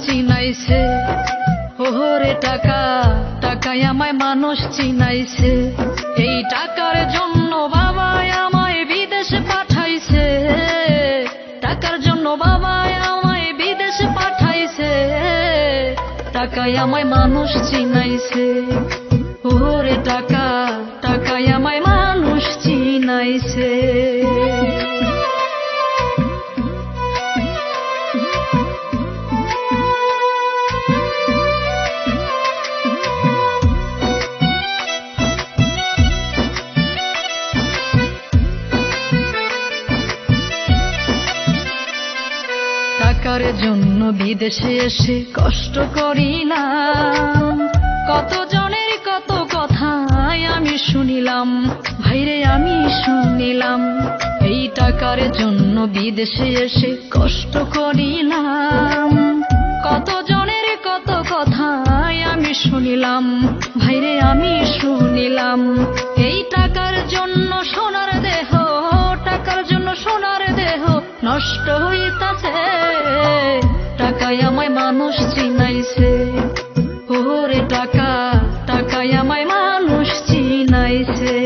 চিনাইছে। ওরে টাকা, টাকায় আমায় মানুষ চিনাইছে। এই টাকার জন্য বাবাই আমায় বিদেশে পাঠাইছে। টাকার জন্য বাবাই আমায় বিদেশে পাঠাইছে। টাকায় আমায় মানুষ চিনাইছে। ওরে টাকা, টাকায় আমায় মানুষ চিনাইছে। টাকার জন্য বিদেশে এসে কষ্ট করিলাম। কত জনের কত কথাই আমি শুনিলাম, ভাইরে আমি শুনিলাম। এই টাকার জন্য বিদেশে এসে কষ্ট করিলাম। কত জনের কত কথাই আমি শুনিলাম, ভাইরে আমি শুনিলাম। এই টাকার জন্য সোনার দেহ, টাকার জন্য সোনার দেহ নষ্ট হইতাছে। টাকায় আমায় মানুষ চিনাইছে। ওরে টাকা, টাকায় আমায় মানুষ চিনাইছে।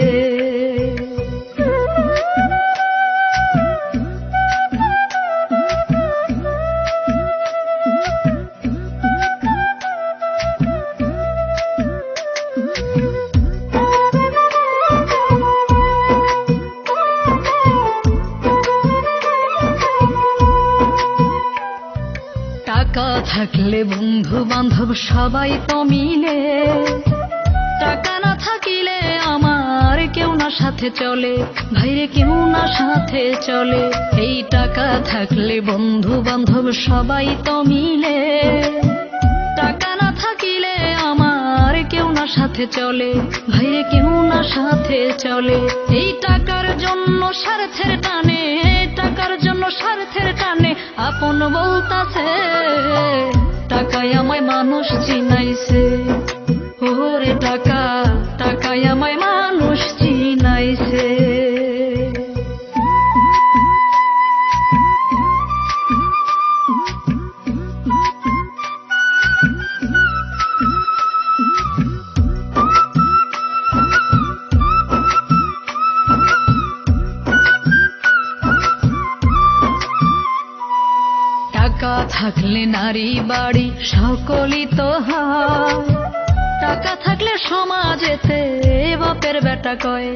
টাকা থাকলে বন্ধু বান্ধব সবাই তো মিলে। টাকা না থাকিলে আমার কেউ না সাথে চলে, ভাইরে কেউ না সাথে চলে। এই টাকা থাকলে বন্ধু বান্ধব সবাই তো মিলে। টাকা না থাকিলে আমার কেউ না সাথে চলে, ভাইরে কেউ না সাথে চলে। এই টাকার জন্য স্বার্থের টানে, টাকার জন্য স্বার্থের টানে আপন বলতাছে। টাকায় আমায় মানুষ চিনাইছে। ওরে টাকা, টাকায় আমায় মানুষ চিনাইছে। টাকা থাকলে নারী বাড়ি সকলই তো হয়। টাকা থাকলে সমাজেতে বাপের বেটা কয়।